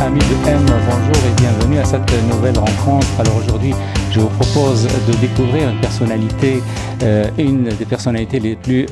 Amis de M, bonjour et bienvenue à cette nouvelle rencontre. Alors aujourd'hui, je vous propose de découvrir une des personnalités les plus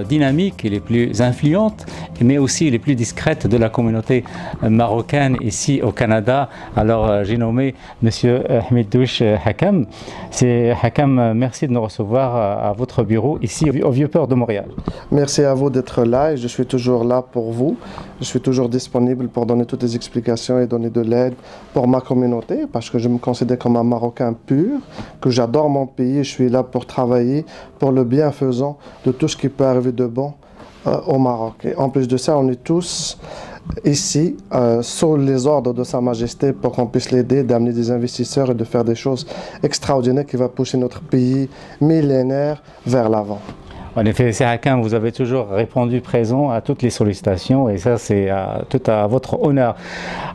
dynamiques et les plus influentes, mais aussi les plus discrètes de la communauté marocaine ici au Canada. Alors j'ai nommé Monsieur Hamiddouche Hakam. C'est Hakam, merci de nous recevoir à votre bureau ici au Vieux-Port de Montréal. Merci à vous d'être là et je suis toujours là pour vous. Je suis toujours disponible pour donner toutes les explications et donner de l'aide pour ma communauté parce que je me considère comme un Marocain pur, que j'adore mon pays et je suis là pour travailler pour le bienfaisant de tout ce qui peut arriver de bon au Maroc. Et en plus de ça, on est tous ici sous les ordres de Sa Majesté pour qu'on puisse l'aider, d'amener des investisseurs et de faire des choses extraordinaires qui vont pousser notre pays millénaire vers l'avant. En effet, c'est Hakam, vous avez toujours répondu présent à toutes les sollicitations et ça c'est tout à votre honneur.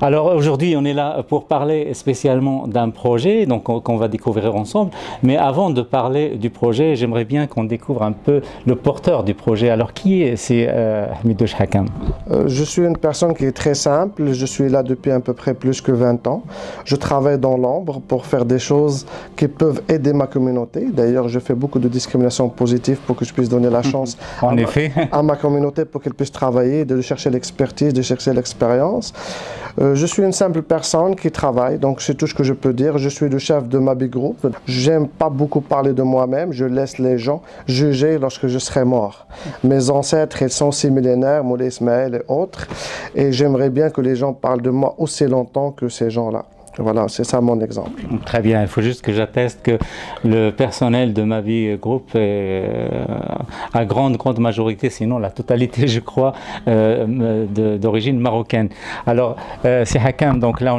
Alors aujourd'hui on est là pour parler spécialement d'un projet qu'on va découvrir ensemble, mais avant de parler du projet, j'aimerais bien qu'on découvre un peu le porteur du projet. Alors qui est Hamiddouche Hakam? Je suis une personne qui est très simple, je suis là depuis à peu près plus que 20 ans. Je travaille dans l'ombre pour faire des choses qui peuvent aider ma communauté. D'ailleurs je fais beaucoup de discrimination positive pour que je puisse donner la chance à ma communauté pour qu'elle puisse travailler, de chercher l'expertise, de chercher l'expérience. Je suis une simple personne qui travaille, donc c'est tout ce que je peux dire. Je suis le chef de ma big group. J'aime pas beaucoup parler de moi-même, je laisse les gens juger lorsque je serai mort. Mes ancêtres, ils sont aussi millénaires, Moulay Ismaël et autres, et j'aimerais bien que les gens parlent de moi aussi longtemps que ces gens-là. Voilà, c'est ça mon exemple. Très bien, il faut juste que j'atteste que le personnel de ma vie groupe est à grande majorité, sinon la totalité, je crois, d'origine marocaine. Alors, c'est Hakam, donc là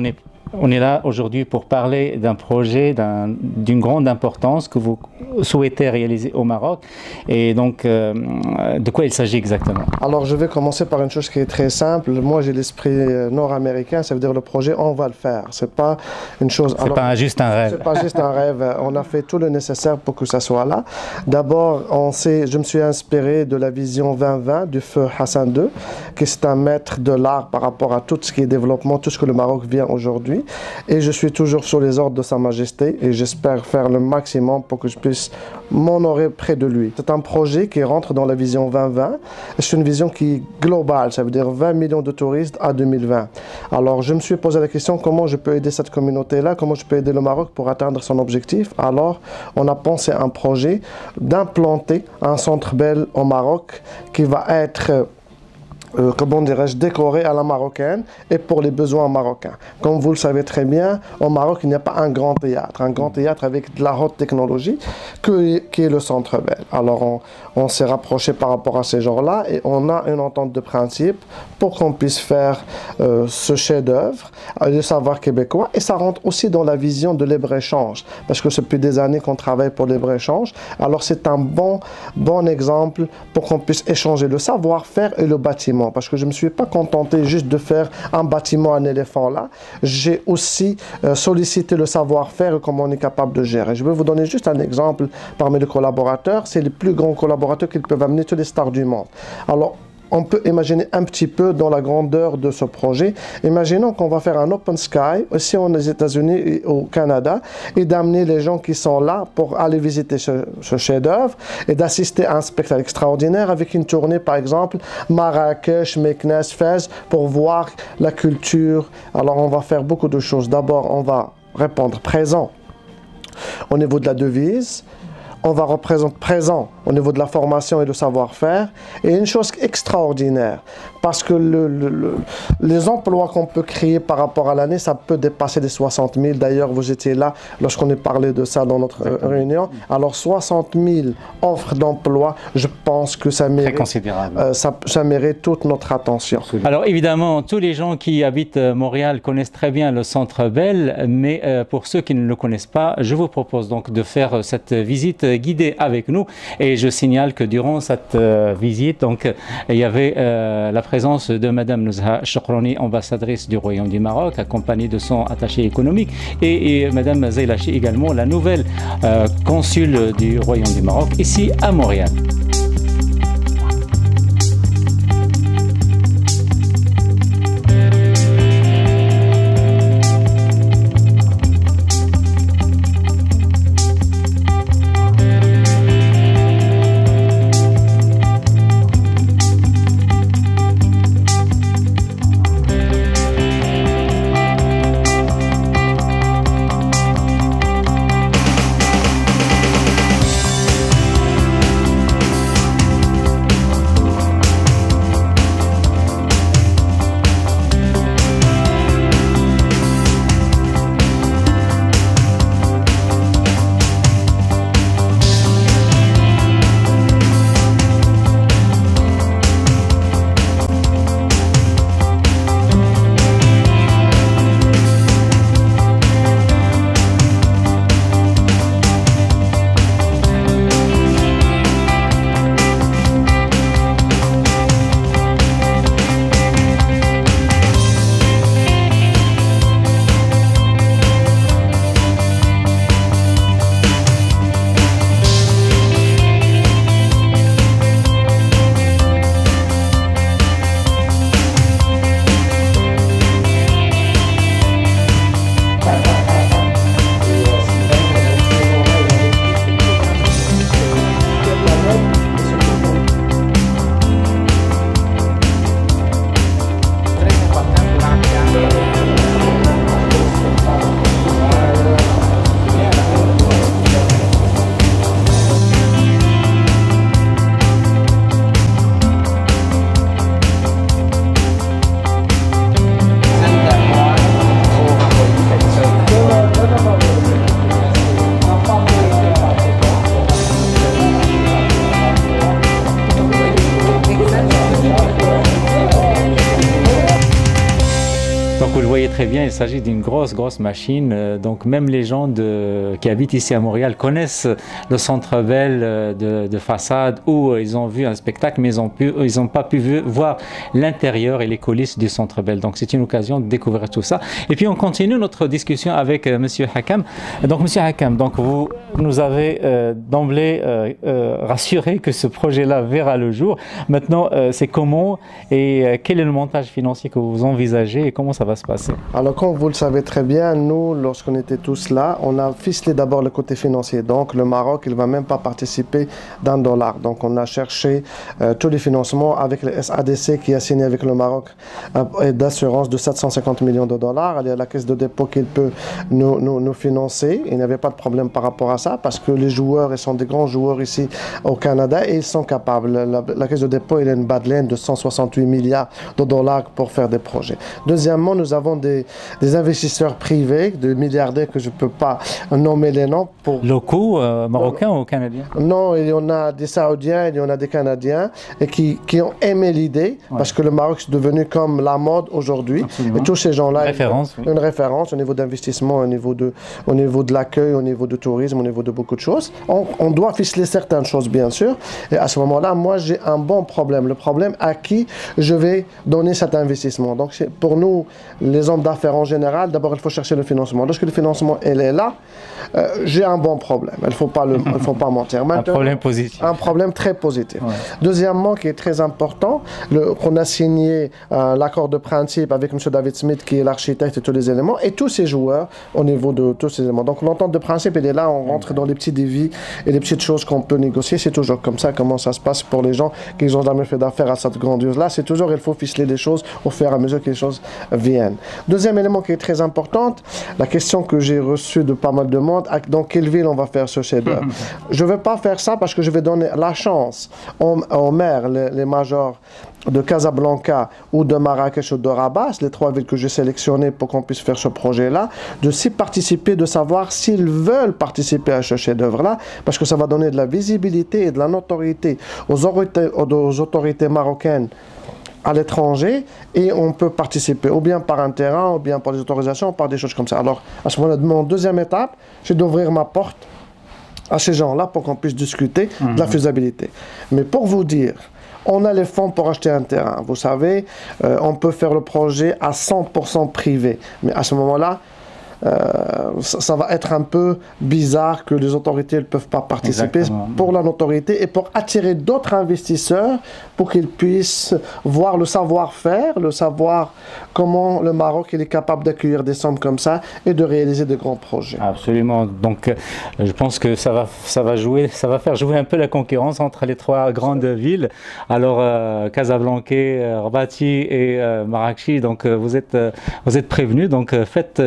on est là aujourd'hui pour parler d'un projet d'une grande importance que vous souhaitez réaliser au Maroc. Et donc, de quoi il s'agit exactement? Alors, je vais commencer par une chose qui est très simple. Moi, j'ai l'esprit nord-américain, ça veut dire le projet, on va le faire. C'est pas une chose... C'est pas juste un rêve. C'est pas juste un rêve. On a fait tout le nécessaire pour que ça soit là. D'abord, je me suis inspiré de la vision 2020 du feu Hassan II, qui est un maître de l'art par rapport à tout ce qui est développement, tout ce que le Maroc vient aujourd'hui. Et je suis toujours sous les ordres de Sa Majesté et j'espère faire le maximum pour que je puisse m'honorer près de lui. C'est un projet qui rentre dans la vision 2020. C'est une vision qui est globale, ça veut dire 20 millions de touristes à 2020. Alors je me suis posé la question comment je peux aider cette communauté-là, comment je peux aider le Maroc pour atteindre son objectif. Alors on a pensé à un projet d'implanter un centre Bell au Maroc qui va être comment dirais-je, décoré à la marocaine et pour les besoins marocains. Comme vous le savez très bien, au Maroc, il n'y a pas un grand théâtre avec de la haute technologie qui est le Centre Bell. Alors, on s'est rapproché par rapport à ces gens-là et on a une entente de principe pour qu'on puisse faire ce chef-d'œuvre, le savoir québécois, et ça rentre aussi dans la vision de libre-échange, parce que depuis des années qu'on travaille pour le libre-échange. Alors, c'est un bon exemple pour qu'on puisse échanger le savoir-faire et le bâtiment. Parce que je ne me suis pas contenté juste de faire un bâtiment, un éléphant là. J'ai aussi sollicité le savoir-faire et comment on est capable de gérer. Je vais vous donner juste un exemple parmi les collaborateurs. C'est les plus grands collaborateurs qui peuvent amener tous les stars du monde. Alors, on peut imaginer un petit peu dans la grandeur de ce projet. Imaginons qu'on va faire un open sky aussi aux États-Unis et au Canada et d'amener les gens qui sont là pour aller visiter ce chef-d'œuvre et d'assister à un spectacle extraordinaire avec une tournée par exemple Marrakech, Meknès, Fès pour voir la culture. Alors on va faire beaucoup de choses. D'abord on va répondre présent au niveau de la devise. On va représenter présent au niveau de la formation et du savoir-faire. Et une chose extraordinaire, parce que les emplois qu'on peut créer par rapport à l'année, ça peut dépasser les 60 000. D'ailleurs, vous étiez là lorsqu'on a parlé de ça dans notre réunion. Alors, 60 000 offres d'emploi, je pense que ça mérite, ça mérite toute notre attention. Absolument. Alors, évidemment, tous les gens qui habitent Montréal connaissent très bien le Centre Bell, mais pour ceux qui ne le connaissent pas, je vous propose donc de faire cette visite guidée avec nous. Et je signale que durant cette visite, donc, il y avait la présence de Madame Nouzha Choukrani, ambassadrice du Royaume du Maroc, accompagnée de son attaché économique, et Madame Zeylachi également, la nouvelle consul du Royaume du Maroc, ici à Montréal. vous le voyez très bien, il s'agit d'une grosse machine. Donc même les gens qui habitent ici à Montréal connaissent le Centre Bell de façade où ils ont vu un spectacle, mais ils n'ont pas pu voir l'intérieur et les coulisses du Centre Bell. Donc c'est une occasion de découvrir tout ça. Et puis on continue notre discussion avec Monsieur Hakam. Donc Monsieur Hakam, donc vous nous avez d'emblée rassuré que ce projet-là verra le jour. Maintenant, c'est comment et quel est le montage financier que vous envisagez et comment ça va se passer? Alors, comme vous le savez très bien, nous, lorsqu'on était tous là, on a ficelé d'abord le côté financier. Donc, le Maroc, il ne va même pas participer d'un dollar. Donc, on a cherché tous les financements avec le SADC qui a signé avec le Maroc d'assurance de 750 millions de dollars. Il y a la caisse de dépôt qui peut nous financer. Il n'y avait pas de problème par rapport à ça parce que les joueurs, ils sont des grands joueurs ici au Canada et ils sont capables. La caisse de dépôt, il a une badline de 168 milliards de dollars pour faire des projets. Deuxièmement, nous avons des investisseurs privés, des milliardaires que je ne peux pas nommer les noms. Locaux, marocains ou canadiens? Non, il y en a des Saoudiens, il y en a des Canadiens et qui ont aimé l'idée parce que le Maroc est devenu comme la mode aujourd'hui. Et tous ces gens-là, une référence au niveau d'investissement, au niveau de l'accueil, au niveau du tourisme, au niveau de beaucoup de choses. On doit ficeler certaines choses, bien sûr. Et à ce moment-là, moi, j'ai un bon problème. Le problème à qui je vais donner cet investissement. Donc, pour nous, les hommes d'affaires en général, d'abord, il faut chercher le financement. Lorsque le financement est là, j'ai un bon problème. Il ne faut pas mentir. Maintenant, un problème positif. Un problème très positif. Ouais. Deuxièmement, qui est très important, qu'on a signé l'accord de principe avec M. David Smith, qui est l'architecte et tous les éléments, et tous ces joueurs au niveau de tous ces éléments. Donc, l'entente de principe, elle est là, on rentre dans les petits dévis et les petites choses qu'on peut négocier. C'est toujours comme ça, comment ça se passe pour les gens qui n'ont jamais fait d'affaires à cette grandiose-là. C'est toujours, il faut ficeler des choses au fur et à mesure que les choses viennent. Deuxième élément qui est très important, la question que j'ai reçue de pas mal de monde, dans quelle ville on va faire ce chef-d'œuvre. Je ne vais pas faire ça parce que je vais donner la chance aux maires, les majors de Casablanca ou de Marrakech ou de Rabat, les trois villes que j'ai sélectionnées pour qu'on puisse faire ce projet-là, de s'y participer, de savoir s'ils veulent participer à ce chef-d'œuvre-là, parce que ça va donner de la visibilité et de la notoriété aux autorités marocaines à l'étranger et on peut participer ou bien par un terrain, ou bien par des autorisations, ou par des choses comme ça. Alors, à ce moment-là, mon deuxième étape, c'est d'ouvrir ma porte à ces gens-là pour qu'on puisse discuter de la faisabilité. Mais pour vous dire, on a les fonds pour acheter un terrain. Vous savez, on peut faire le projet à 100% privé. Mais à ce moment-là, ça va être un peu bizarre que les autorités ne peuvent pas participer. Exactement. Pour la notoriété et pour attirer d'autres investisseurs pour qu'ils puissent voir le savoir-faire, le savoir comment le Maroc il est capable d'accueillir des sommes comme ça et de réaliser de grands projets. Absolument. Donc, je pense que ça va faire jouer un peu la concurrence entre les trois grandes villes. Alors, Casablanca, Rabati et Marrakech. Donc, vous êtes prévenus. Donc, faites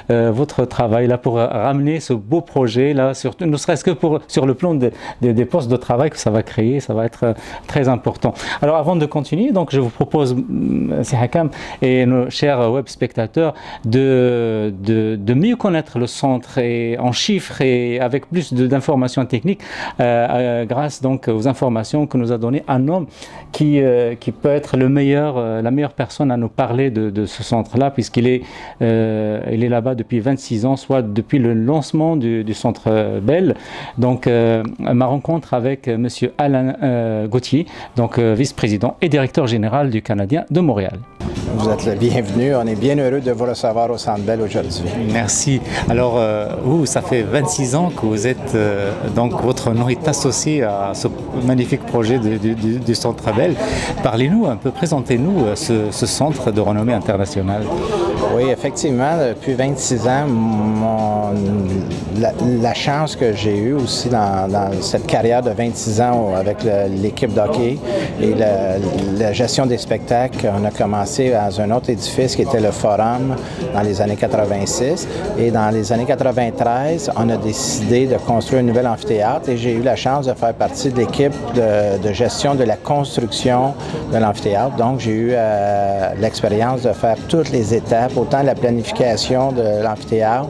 votre travail là pour ramener ce beau projet là, surtout ne serait-ce que sur le plan des postes de travail que ça va créer, ça va être très important. Alors avant de continuer, donc je vous propose, Si Hakam et nos chers web spectateurs, de mieux connaître le centre et en chiffres et avec plus d'informations techniques grâce donc aux informations que nous a donné un homme qui peut être la meilleure personne à nous parler de ce centre là, puisqu'il est là-bas depuis 26 ans, soit depuis le lancement du Centre Bell. Donc, ma rencontre avec M. Alain Gauthier, donc vice-président et directeur général du Canadien de Montréal. Vous êtes le bienvenu. On est bien heureux de vous recevoir au Centre Bell aujourd'hui. Merci. Alors, vous, ça fait 26 ans que vous êtes, donc votre nom est associé à ce magnifique projet du Centre Bell. Parlez-nous un peu, présentez-nous ce centre de renommée internationale. Oui, effectivement, depuis 26 ans, la chance que j'ai eue aussi dans cette carrière de 26 ans avec l'équipe d'hockey et la gestion des spectacles, on a commencé dans un autre édifice qui était le Forum dans les années 86. Et dans les années 93, on a décidé de construire un nouvel amphithéâtre et j'ai eu la chance de faire partie de l'équipe de gestion de la construction de l'amphithéâtre. Donc, j'ai eu l'expérience de faire toutes les étapes, autant la planification de l'amphithéâtre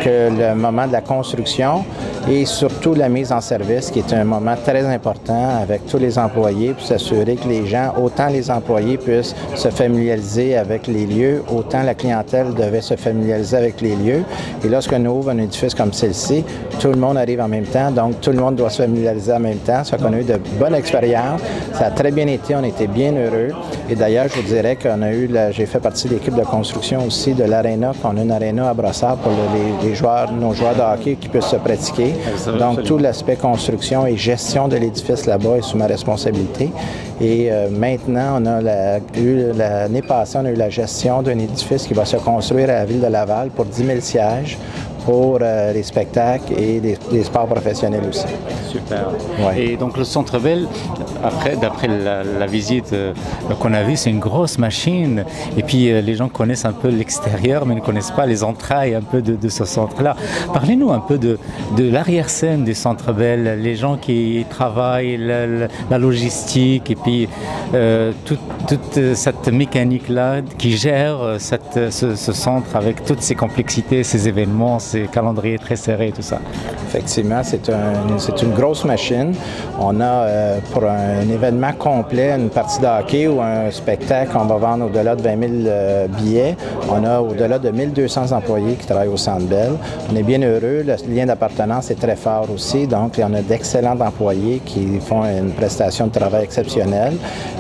que le moment de la construction et surtout la mise en service, qui est un moment très important avec tous les employés pour s'assurer que les gens, autant les employés, puissent se familiariser familiariser avec les lieux, autant la clientèle devait se familiariser avec les lieux. Et lorsqu'on ouvre un édifice comme celle-ci, tout le monde arrive en même temps, donc tout le monde doit se familiariser en même temps. Ça qu'on a eu de bonnes expériences. Ça a très bien été, on était bien heureux. Et d'ailleurs, je vous dirais qu'on a eu, j'ai fait partie de l'équipe de construction aussi de l'aréna, qu'on a une aréna à Brossard pour les joueurs, nos joueurs de hockey qui puissent se pratiquer. Donc tout l'aspect construction et gestion de l'édifice là-bas est sous ma responsabilité. Et maintenant, on a l'année passée, on a eu la gestion d'un édifice qui va se construire à la ville de Laval pour 10 000 sièges pour les spectacles et les sports professionnels aussi. Super. Ouais. Et donc le Centre Bell, d'après la visite qu'on a vue, c'est une grosse machine. Et puis les gens connaissent un peu l'extérieur, mais ne connaissent pas les entrailles un peu de ce centre-là. Parlez-nous un peu de l'arrière-scène du Centre Bell, les gens qui travaillent, la logistique, et puis toute cette mécanique-là qui gère ce centre avec toutes ses complexités, ses événements, ses calendriers très serrés, tout ça. Effectivement, c'est une grosse machine. On a pour un événement complet, une partie de hockey ou un spectacle, on va vendre au-delà de 20 000 billets. On a au-delà de 1200 employés qui travaillent au Centre Bell. On est bien heureux. Le lien d'appartenance est très fort aussi. Donc, on a d'excellents employés qui font une prestation de travail exceptionnelle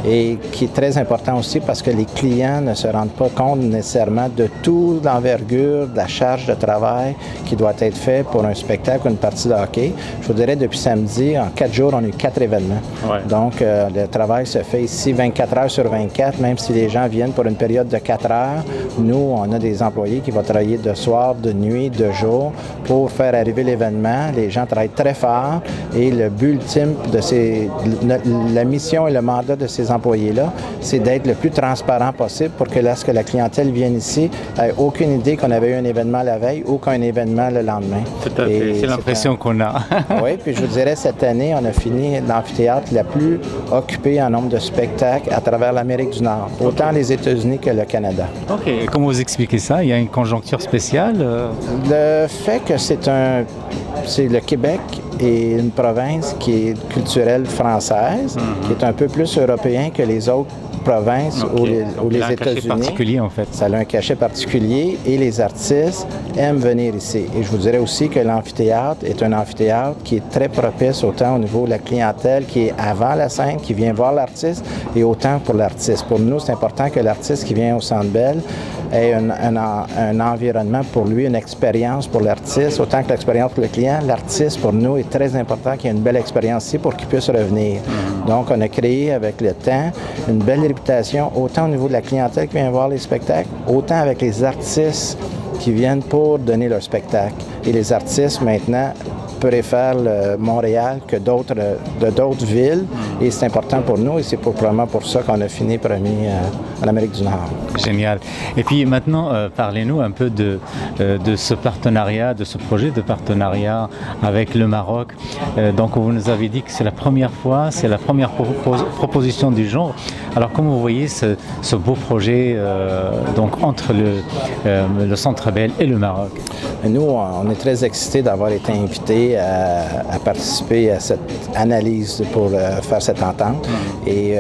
et qui est très important aussi parce que les clients ne se rendent pas compte nécessairement de toute l'envergure de la charge de travail qui doit être fait pour un spectacle ou une partie de hockey. Je vous dirais, depuis samedi, en 4 jours, on a eu 4 événements. Ouais. Donc, le travail se fait ici 24 heures sur 24, même si les gens viennent pour une période de 4 heures. Nous, on a des employés qui vont travailler de soir, de nuit, de jour pour faire arriver l'événement. Les gens travaillent très fort et le but ultime la mission et le mandat de ces employés-là, c'est d'être le plus transparent possible pour que lorsque la clientèle vienne ici, n'ait aucune idée qu'on avait eu un événement la veille ou qu'un événement le lendemain. Tout à fait. C'est l'impression qu'on a. Oui, puis je vous dirais, cette année, on a fini l'amphithéâtre la plus occupée en nombre de spectacles à travers l'Amérique du Nord, autant les États-Unis que le Canada. OK. Et comment vous expliquez ça? Il y a une conjoncture spéciale? Le fait que c'est le Québec est une province qui est culturelle française, qui est un peu plus européen que les autres provinces ou les États-Unis. Ça a un cachet particulier, en fait. Ça a un cachet particulier et les artistes aiment venir ici. Et je vous dirais aussi que l'amphithéâtre est un amphithéâtre qui est très propice autant au niveau de la clientèle qui est avant la scène, qui vient voir l'artiste, et autant pour l'artiste. Pour nous, c'est important que l'artiste qui vient au Centre Bell ait un environnement pour lui, une expérience pour l'artiste, autant que l'expérience pour le client. L'artiste, pour nous, est très important qu'il y ait une belle expérience ici pour qu'il puisse revenir. Donc, on a créé avec le temps une belle réputation, autant au niveau de la clientèle qui vient voir les spectacles, autant avec les artistes qui viennent pour donner leur spectacle. Et les artistes, maintenant, préfèrent Montréal que d'autres villes. Et c'est important pour nous et c'est probablement pour ça qu'on a fini premier en Amérique du Nord. Génial. Et puis maintenant, parlez-nous un peu de ce partenariat, de ce projet de partenariat avec le Maroc. Donc vous nous avez dit que c'est la première fois, c'est la première proposition du genre. Alors comment vous voyez ce beau projet donc entre le Centre Bell et le Maroc? Nous, on est très excités d'avoir été invités à participer à cette analyse pour faire cette entente. Et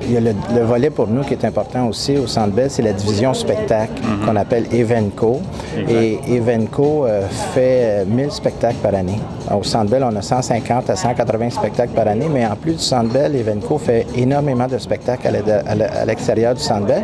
il y a le volet pour nous qui est important aussi au Centre Bell, c'est la division spectacle qu'on appelle Evenco. Et Evenco fait 1000 spectacles par année. Au Centre Bell, on a 150 à 180 spectacles par année, mais en plus du Centre Bell, Evenco fait énormément de spectacles à l'extérieur du Centre Bell.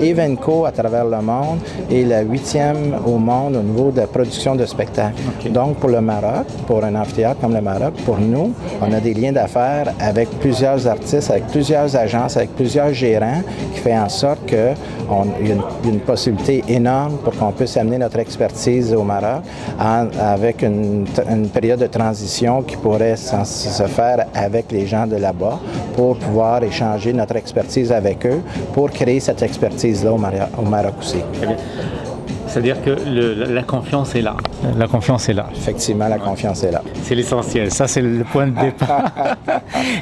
Evenco, à travers le monde, est la 8e au monde au niveau de la production de spectacles. Okay. Donc, pour le Maroc, pour un amphithéâtre comme le Maroc, pour nous, on a des liens d'affaires avec plusieurs artistes, avec plusieurs agences, avec plusieurs gérants, qui fait en sorte qu'il y a une possibilité énorme pour qu'on puisse amener notre expertise au Maroc avec une période de transition qui pourrait se faire avec les gens de là-bas pour pouvoir échanger notre expertise avec eux pour créer cette expertise-là au Maroc aussi. C'est-à-dire que la confiance est là. La confiance est là. Effectivement, la confiance est là. C'est l'essentiel. Ça, c'est le point de départ.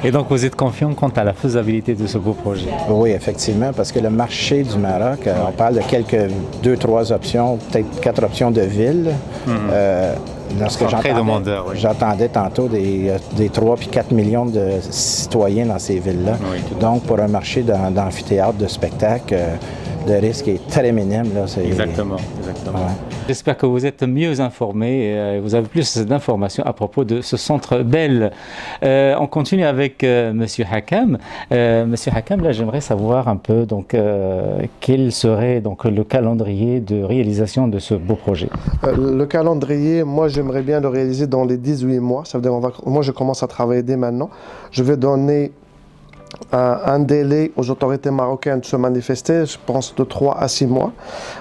Et donc, vous êtes confiant quant à la faisabilité de ce beau projet? Oui, effectivement, parce que le marché du Maroc, on parle de quelques 2-3 options, peut-être 4 options de villes. Lorsque j'entendais tantôt des 3 puis 4 millions de citoyens dans ces villes-là. Oui, donc, pour un marché d'amphithéâtre, de spectacle, le risque est très minime. Là, exactement. Ouais. J'espère que vous êtes mieux informés et vous avez plus d'informations à propos de ce centre Bell. On continue avec Monsieur Hakam. Monsieur Hakam, là, j'aimerais savoir un peu donc, quel serait donc, le calendrier de réalisation de ce beau projet. Le calendrier, moi, j'aimerais bien le réaliser dans les 18 mois. Ça veut dire, moi, je commence à travailler dès maintenant. Je vais donner un délai aux autorités marocaines de se manifester, je pense de 3 à 6 mois,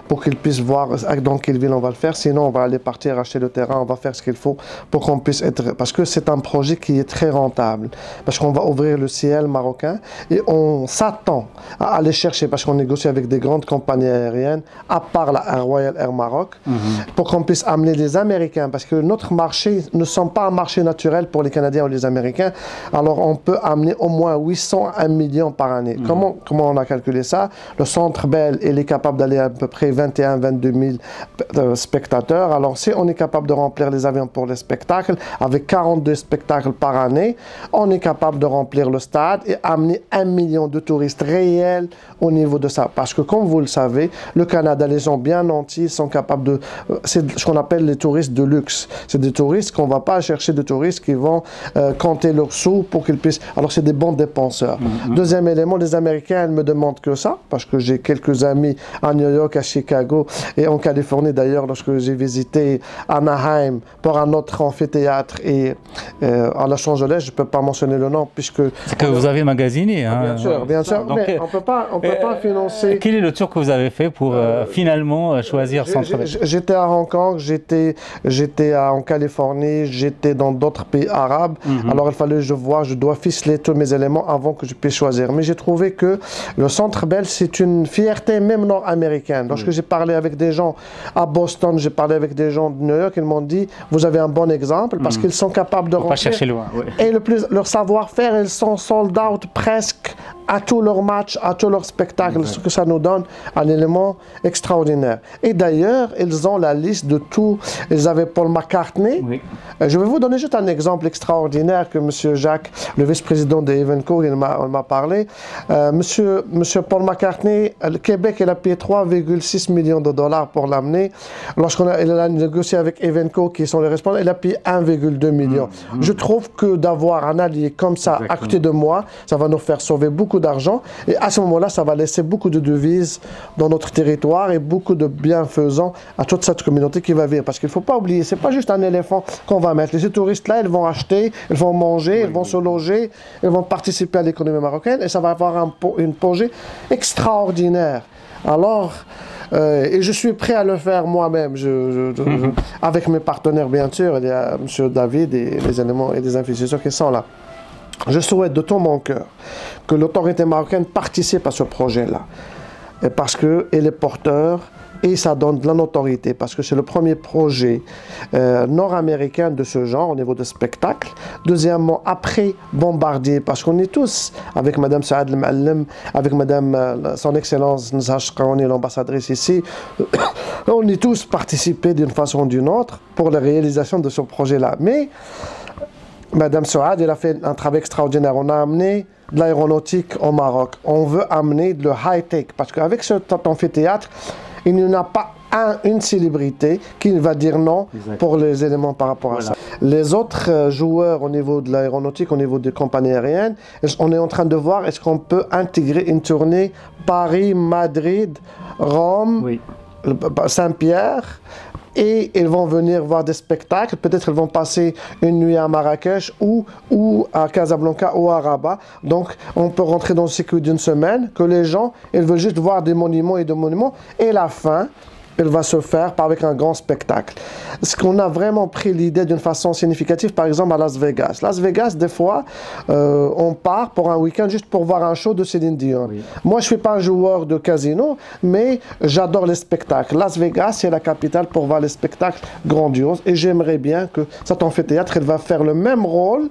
pour qu'ils puissent voir dans quelle ville on va le faire. Sinon, on va aller partir, acheter le terrain, on va faire ce qu'il faut pour qu'on puisse être... Parce que c'est un projet qui est très rentable. Parce qu'on va ouvrir le ciel marocain et on s'attend à aller chercher, parce qu'on négocie avec des grandes compagnies aériennes, à part la Royal Air Maroc, pour qu'on puisse amener les Américains. Parce que notre marché ne sont pas un marché naturel pour les Canadiens ou les Américains. Alors, on peut amener au moins 800 à 1 million par année. Comment on a calculé ça? Le Centre Bell, il est capable d'aller à peu près 21-22 000 spectateurs. Alors, si on est capable de remplir les avions pour les spectacles, avec 42 spectacles par année, on est capable de remplir le stade et amener 1 million de touristes réels au niveau de ça. Parce que, comme vous le savez, le Canada, les gens bien nantis sont capables de... C'est ce qu'on appelle les touristes de luxe. C'est des touristes qu'on ne va pas chercher, de touristes qui vont compter leurs sous pour qu'ils puissent... Alors, c'est des bons dépenseurs. Deuxième élément, les Américains, ils me demandent que ça, parce que j'ai quelques amis à New York, à Chicago et en Californie d'ailleurs, lorsque j'ai visité Anaheim pour un autre amphithéâtre et à Los Angeles, je ne peux pas mentionner le nom puisque... C'est que vous avez magasiné. Hein, bien sûr, donc, mais on peut pas financer... Quel est le tour que vous avez fait pour finalement choisir Centre Bell? J'étais à Hong Kong, j'étais en Californie, j'étais dans d'autres pays arabes, alors il fallait je dois ficeler tous mes éléments avant que je puisse choisir. Mais j'ai trouvé que le Centre Bell, c'est une fierté même nord-américaine. Lorsque j'ai parlé avec des gens à Boston, j'ai parlé avec des gens de New York, ils m'ont dit, vous avez un bon exemple, parce qu'ils sont capables de rentrer. Pas chercher loin. Oui. Et leur savoir-faire, ils sont sold out presque à tous leurs matchs, à tous leurs spectacles, ce que ça nous donne un élément extraordinaire. Et d'ailleurs, ils ont la liste de tout. Ils avaient Paul McCartney. Oui. Je vais vous donner juste un exemple extraordinaire que M. Jacques, le vice-président de Evenco, il m'a parlé. Monsieur Paul McCartney, le Québec, il a payé 3,6 millions de dollars pour l'amener. Lorsqu'il a négocié avec Evenco, qui sont les responsables, il a payé 1,2 million. Je trouve que d'avoir un allié comme ça à côté de moi, ça va nous faire sauver beaucoup d'argent et à ce moment-là, ça va laisser beaucoup de devises dans notre territoire et beaucoup de bienfaisants à toute cette communauté qui va vivre. Parce qu'il ne faut pas oublier, c'est pas juste un éléphant qu'on va mettre. Les touristes-là, ils vont acheter, ils vont manger, ils vont se loger, ils vont participer à l'économie marocaine et ça va avoir une projet extraordinaire. Alors, et je suis prêt à le faire moi-même, avec mes partenaires bien sûr, il y a M. David et les éléments et les investisseurs qui sont là. Je souhaite de tout mon cœur que l'autorité marocaine participe à ce projet-là, parce qu'elle est porteur et ça donne de la notoriété, parce que c'est le premier projet nord-américain de ce genre au niveau de spectacle. Deuxièmement, après Bombardier, parce qu'on est tous, avec Mme Saad El-Maalem, avec Mme Son Excellence Nzha Chkaouni, l'ambassadrice ici, on est tous participés d'une façon ou d'une autre pour la réalisation de ce projet-là. Mais Madame Saad, elle a fait un travail extraordinaire. On a amené de l'aéronautique au Maroc. On veut amener de le high-tech. Parce qu'avec cet amphithéâtre, il n'y en a pas une célébrité qui va dire non pour les éléments par rapport à ça. Les autres joueurs au niveau de l'aéronautique, au niveau des compagnies aériennes, on est en train de voir est-ce qu'on peut intégrer une tournée Paris, Madrid, Rome, Saint-Pierre. Et ils vont venir voir des spectacles, peut-être ils vont passer une nuit à Marrakech ou à Casablanca ou à Rabat. Donc on peut rentrer dans le cycle d'une semaine, que les gens, ils veulent juste voir des monuments et des monuments, et la fin, elle va se faire avec un grand spectacle. Est-ce qu'on a vraiment pris l'idée d'une façon significative, par exemple à Las Vegas? Las Vegas, des fois, on part pour un week-end juste pour voir un show de Céline Dion. Oui. Moi, je ne suis pas un joueur de casino, mais j'adore les spectacles. Las Vegas, c'est la capitale pour voir les spectacles grandioses, et j'aimerais bien que cet amphithéâtre, il va faire le même rôle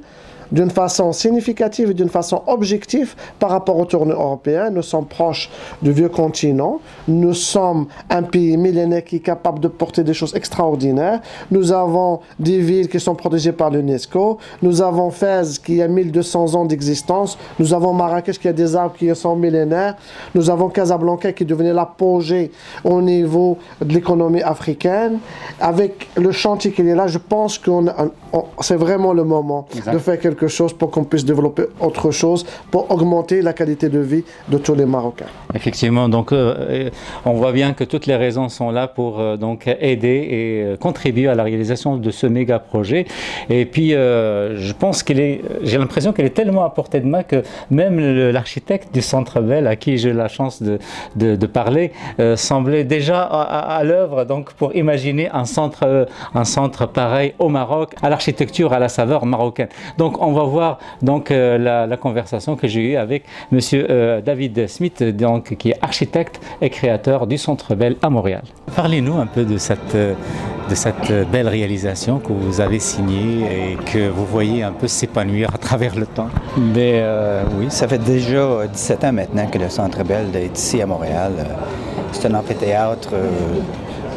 d'une façon significative et d'une façon objective par rapport au tournoi européen. Nous sommes proches du vieux continent. Nous sommes un pays millénaire qui est capable de porter des choses extraordinaires. Nous avons des villes qui sont protégées par l'UNESCO. Nous avons Fès qui a 1200 ans d'existence. Nous avons Marrakech qui a des arbres qui sont millénaires. Nous avons Casablanca qui est devenu l'apogée au niveau de l'économie africaine. Avec le chantier qu'il est là, je pense que c'est vraiment le moment de faire quelque chose pour qu'on puisse développer autre chose, pour augmenter la qualité de vie de tous les Marocains. Effectivement, donc on voit bien que toutes les raisons sont là pour donc aider et contribuer à la réalisation de ce méga projet. Et puis je pense j'ai l'impression qu'elle est tellement à portée de main que même l'architecte du Centre Bell, à qui j'ai la chance de parler, semblait déjà à l'œuvre donc pour imaginer un centre pareil au Maroc, à l'architecture, à la saveur marocaine. Donc on va voir donc la conversation que j'ai eue avec Monsieur David Smith, donc qui est architecte et créateur du Centre Bell à Montréal. Parlez-nous un peu de cette belle réalisation que vous avez signée et que vous voyez un peu s'épanouir à travers le temps. Mais oui, ça fait déjà 17 ans maintenant que le Centre Bell est ici à Montréal. C'est un amphithéâtre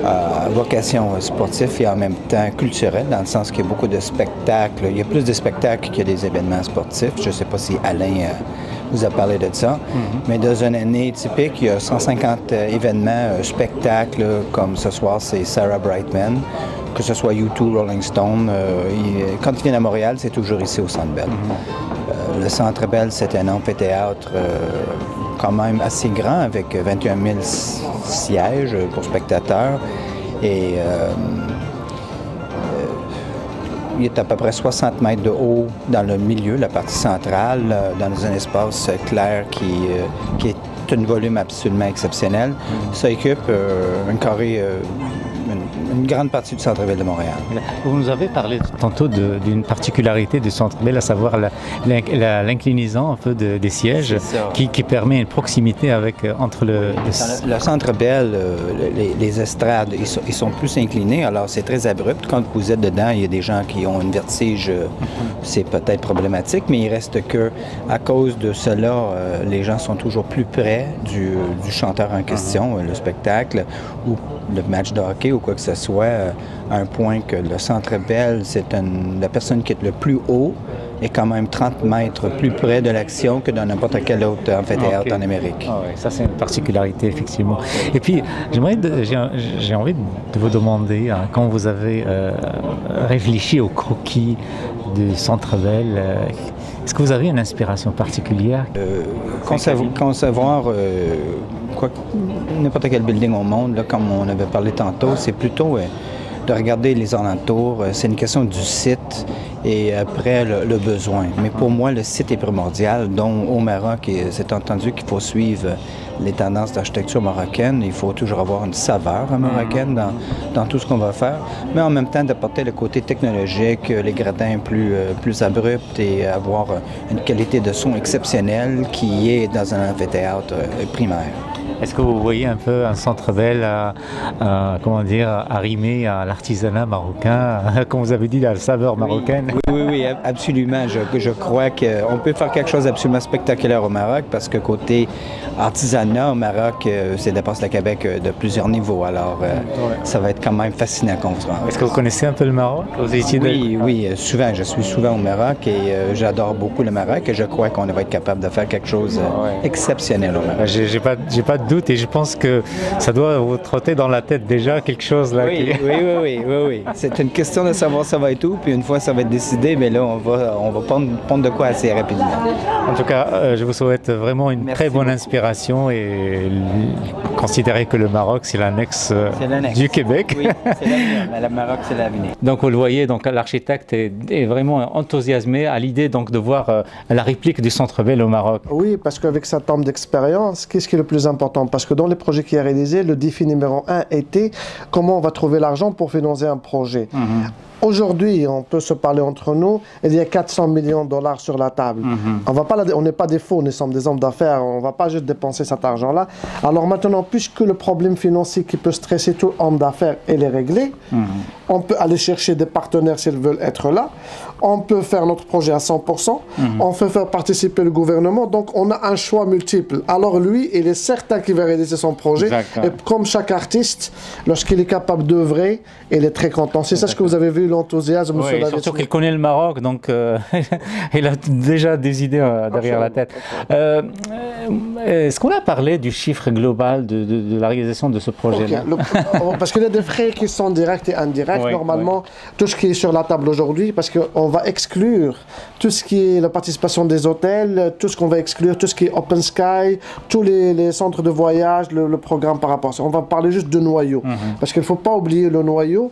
à vocation sportive et en même temps culturelle, dans le sens qu'il y a beaucoup de spectacles. Il y a plus de spectacles que des événements sportifs. Je ne sais pas si Alain vous a parlé de ça. Mais dans une année typique, il y a 150 événements, spectacles, comme ce soir, c'est Sarah Brightman, que ce soit U2, Rolling Stone. Quand ils viennent à Montréal, c'est toujours ici au Centre Bell. Le Centre Bell, c'est un amphithéâtre quand même assez grand, avec 21 000 sièges pour spectateurs. Et il est à peu près 60 mètres de haut dans le milieu, la partie centrale, dans un espace clair qui est un volume absolument exceptionnel. Ça occupe une grande partie du centre-ville de Montréal. Vous nous avez parlé tantôt d'une particularité du centre-ville, à savoir l'inclinaison un peu des sièges qui permet une proximité entre le centre-ville, les estrades, ils sont plus inclinés, alors c'est très abrupt. Quand vous êtes dedans, il y a des gens qui ont une vertige, c'est peut-être problématique, mais il reste que à cause de cela, les gens sont toujours plus près du chanteur en question, le spectacle, ou le match de hockey ou quoi que ce soit, à un point que le Centre Bell, la personne qui est le plus haut est quand même 30 mètres plus près de l'action que dans n'importe quel autre amphithéâtre en Amérique. Ah ouais, ça c'est une particularité, effectivement. Et puis, j'ai envie de vous demander, quand vous avez réfléchi au croquis du Centre Bell, est-ce que vous avez une inspiration particulière? Concevoir n'importe quel building au monde, là, comme on avait parlé tantôt, c'est plutôt de regarder les alentours. C'est une question du site et après le besoin. Mais pour moi, le site est primordial. Donc au Maroc, c'est entendu qu'il faut suivre les tendances d'architecture marocaine. Il faut toujours avoir une saveur marocaine dans tout ce qu'on va faire, mais en même temps d'apporter le côté technologique, les gradins plus abrupts et avoir une qualité de son exceptionnelle qui est dans un amphithéâtre primaire. Est-ce que vous voyez un peu un Centre Bell arrimé à l'artisanat marocain, comme vous avez dit, à la saveur marocaine? Oui, absolument. Je crois qu'on peut faire quelque chose d'absolument spectaculaire au Maroc parce que côté artisanat au Maroc, c'est dépasse le Québec de plusieurs niveaux. Alors, ça va être quand même fascinant qu'on se rende. Est-ce que vous connaissez un peu le Maroc? Oui, souvent. Je suis souvent au Maroc et j'adore beaucoup le Maroc et je crois qu'on va être capable de faire quelque chose exceptionnel au Maroc. J'ai pas de doute et je pense que ça doit vous trotter dans la tête déjà quelque chose là. Oui. C'est une question de savoir ça va être où, puis une fois ça va être décidé, mais là on va prendre de quoi assez rapidement. En tout cas, je vous souhaite vraiment une très bonne inspiration et considérez que le Maroc c'est l'annexe du Québec. Oui, c'est l'avenir. Le Maroc c'est l'avenir. Donc vous le voyez, donc l'architecte est vraiment enthousiasmé à l'idée donc de voir la réplique du Centre Bell au Maroc. Oui, parce qu'avec sa temps d'expérience, qu'est-ce qui est le plus important? Parce que dans les projets qu'il a réalisés, le défi numéro 1 était comment on va trouver l'argent pour financer un projet. Aujourd'hui, on peut se parler entre nous, il y a 400 millions de dollars sur la table. On n'est pas des faux, nous sommes des hommes d'affaires, on ne va pas juste dépenser cet argent-là. Alors maintenant, puisque le problème financier qui peut stresser tout homme d'affaires, il est réglé, on peut aller chercher des partenaires s'ils veulent être là, on peut faire notre projet à 100%, on peut faire participer le gouvernement, donc on a un choix multiple. Alors lui, il est certain qu'il va réaliser son projet, et comme chaque artiste, lorsqu'il est capable d'œuvrer, il est très content. C'est ça ce que vous avez vu, l'enthousiasme. Oui, surtout qu'il connaît le Maroc, donc il a déjà des idées derrière la tête. Est-ce qu'on a parlé du chiffre global de la réalisation de ce projet-là? Parce qu'il y a des frais qui sont directs et indirects. Normalement, tout ce qui est sur la table aujourd'hui, parce qu'on va exclure tout ce qui est la participation des hôtels, tout ce qu'on va exclure, tout ce qui est Open Sky, tous les centres de voyage, le programme par rapport à ça. On va parler juste de noyau. Parce qu'il ne faut pas oublier le noyau.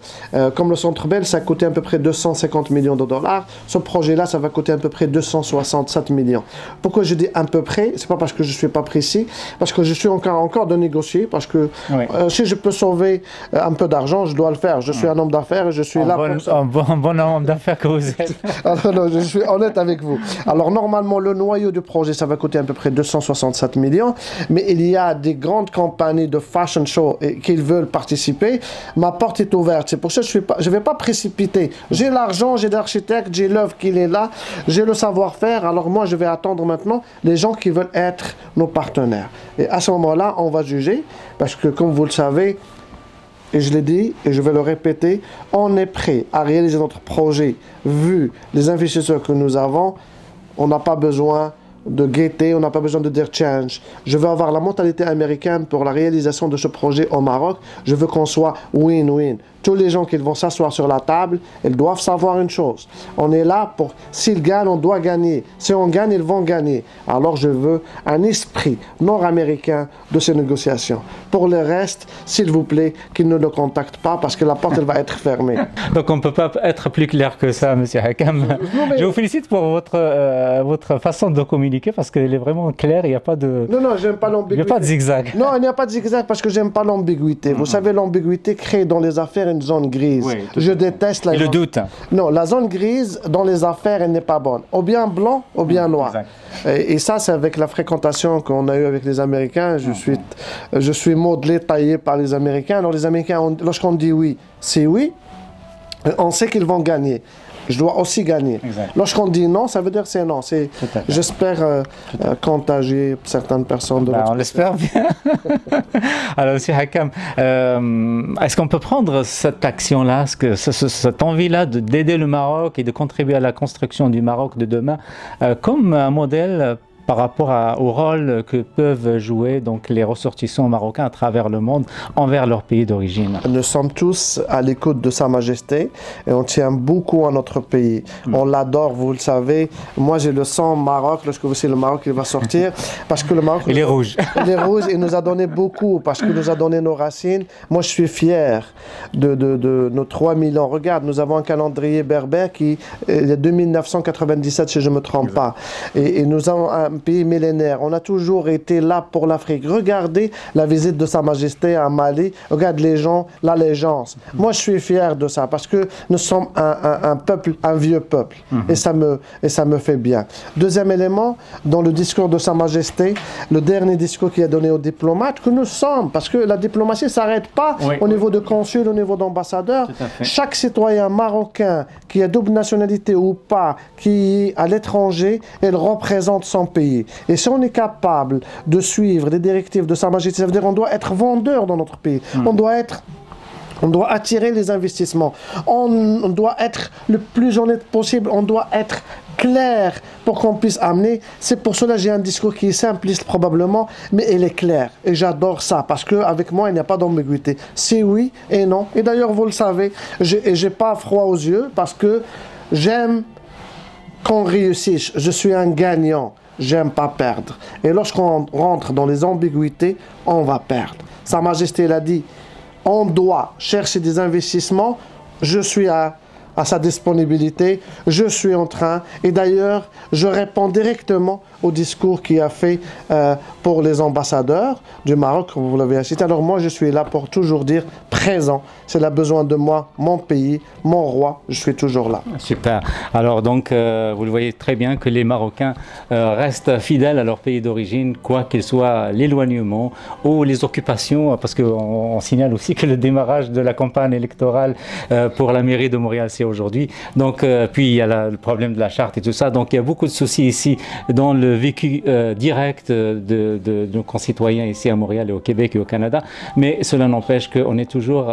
Comme le Centre Bell, ça a coûté à peu près 250 millions de dollars. Ce projet-là, ça va coûter à peu près 267 millions. Pourquoi je dis à peu près? C'est pas parce que je ne suis pas précis, parce que je suis encore de négocier, parce que si je peux sauver un peu d'argent, je dois le faire. Je suis un homme d'affaires et je suis là pour ça. Un bon homme d'affaires que vous êtes. Alors, non, je suis honnête avec vous. Alors normalement, le noyau du projet, ça va coûter à peu près 267 millions, mais il y a des grandes compagnies de fashion show qui veulent participer. Ma porte est ouverte. C'est pour ça que je ne vais pas précipiter. J'ai l'argent, j'ai l'architecte, j'ai l'œuvre qui est là, j'ai le savoir-faire. Alors moi, je vais attendre maintenant les gens qui veulent être nos partenaires. Et à ce moment-là, on va juger, parce que comme vous le savez, et je l'ai dit, et je vais le répéter, on est prêt à réaliser notre projet, vu les investisseurs que nous avons. On n'a pas besoin de gaieté, on n'a pas besoin de dire change. Je veux avoir la mentalité américaine pour la réalisation de ce projet au Maroc. Je veux qu'on soit win-win. Tous les gens qui vont s'asseoir sur la table, ils doivent savoir une chose. On est là pour, s'ils gagnent, on doit gagner. Si on gagne, ils vont gagner. Alors je veux un esprit nord-américain de ces négociations. Pour le reste, s'il vous plaît, qu'ils ne le contactent pas parce que la porte elle va être fermée. Donc on ne peut pas être plus clair que ça, M. Hakam. Je vous félicite pour votre façon de communiquer parce qu'elle est vraiment claire, il n'y a pas de... Non, j'aime pas l'ambiguïté. Il n'y a pas de zigzag. Non, il n'y a pas de zigzag parce que j'aime pas l'ambiguïté. Vous savez, l'ambiguïté crée dans les affaires une zone grise. Oui, je déteste la zone... le doute. Non, la zone grise dans les affaires, elle n'est pas bonne. Ou bien blanc, ou bien noir. Et ça, c'est avec la fréquentation qu'on a eue avec les Américains. Je suis modelé, taillé par les Américains. Alors les Américains, lorsqu'on dit oui, c'est oui. On sait qu'ils vont gagner. Je dois aussi gagner. Lorsqu'on dit non, ça veut dire c'est non. J'espère contagier certaines personnes de l'autre côté. On l'espère bien. Alors, M. Hakam, est-ce qu'on peut prendre cette action-là, cette envie-là d'aider le Maroc et de contribuer à la construction du Maroc de demain comme un modèle par rapport au rôle que peuvent jouer donc, les ressortissants marocains à travers le monde envers leur pays d'origine? Nous sommes tous à l'écoute de Sa Majesté et on tient beaucoup à notre pays. On l'adore, vous le savez. Moi, j'ai le sang Maroc lorsque vous savez le Maroc il va sortir parce que le Maroc... Il est rouge. Il est rouge et nous a donné beaucoup parce qu'il nous a donné nos racines. Moi, je suis fier de nos 3000 ans. Regarde, nous avons un calendrier berbère qui est de 2997, si je ne me trompe pas. Et nous avons un pays millénaire. On a toujours été là pour l'Afrique. Regardez la visite de Sa Majesté à Mali. Regarde les gens, l'allégeance. Moi, je suis fier de ça parce que nous sommes un peuple, un vieux peuple. Et ça me fait bien. Deuxième élément, dans le discours de Sa Majesté, le dernier discours qu'il a donné aux diplomates, que nous sommes, parce que la diplomatie ne s'arrête pas au niveau de consul, au niveau d'ambassadeur. Chaque citoyen marocain qui a double nationalité ou pas, qui est à l'étranger, il représente son pays. Et si on est capable de suivre les directives de Sa Majesté, ça veut dire qu'on doit être vendeur dans notre pays. On doit attirer les investissements. On doit être le plus honnête possible. On doit être clair pour qu'on puisse amener. C'est pour cela que j'ai un discours qui est simpliste probablement, mais il est clair. Et j'adore ça parce qu'avec moi, il n'y a pas d'ambiguïté. C'est oui et non. Et d'ailleurs, vous le savez, j'ai pas froid aux yeux parce que j'aime qu'on réussisse. Je suis un gagnant. J'aime pas perdre. Et lorsqu'on rentre dans les ambiguïtés, on va perdre. Sa Majesté l'a dit, on doit chercher des investissements. Je suis à à sa disponibilité. Je suis en train, et d'ailleurs, je réponds directement au discours qu'il a fait pour les ambassadeurs du Maroc, comme vous l'avez cité. Alors moi, je suis là pour toujours dire présent. S'il a besoin de moi, mon pays, mon roi, je suis toujours là. Super. Alors donc, vous le voyez très bien que les Marocains restent fidèles à leur pays d'origine, quoi qu'il soit l'éloignement ou les occupations, parce qu'on signale aussi que le démarrage de la campagne électorale pour la mairie de Montréal, c'est aujourd'hui. Donc, puis il y a le problème de la charte et tout ça. Donc, il y a beaucoup de soucis ici dans le vécu direct de nos concitoyens ici à Montréal et au Québec et au Canada. Mais cela n'empêche qu'on est toujours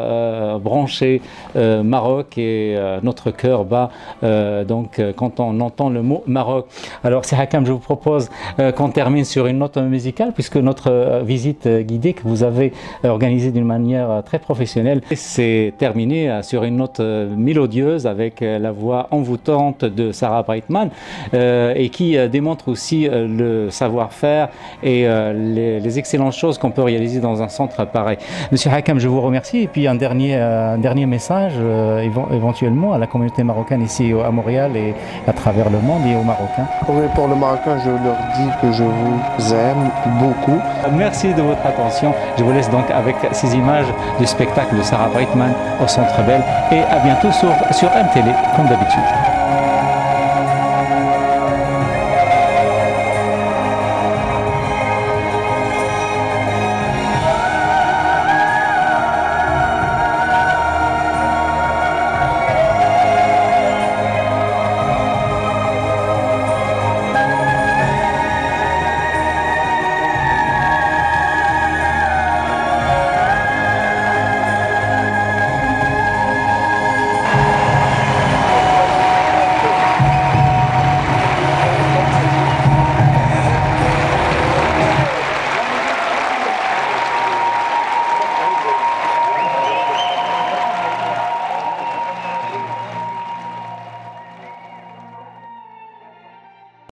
branché Maroc et notre cœur bat quand on entend le mot Maroc. Alors, c'est Hakam, je vous propose qu'on termine sur une note musicale, puisque notre visite guidée que vous avez organisée d'une manière très professionnelle s'est terminée sur une note mélodieuse avec la voix envoûtante de Sarah Brightman et qui démontre aussi le savoir-faire et les excellentes choses qu'on peut réaliser dans un centre pareil. Monsieur Hakam, je vous remercie. Et puis un dernier message éventuellement à la communauté marocaine ici à Montréal et à travers le monde et aux Marocains. Oui, pour le Marocain, je leur dis que je vous aime beaucoup. Merci de votre attention. Je vous laisse donc avec ces images du spectacle de Sarah Brightman au Centre Bell et à bientôt sur MTélé comme d'habitude.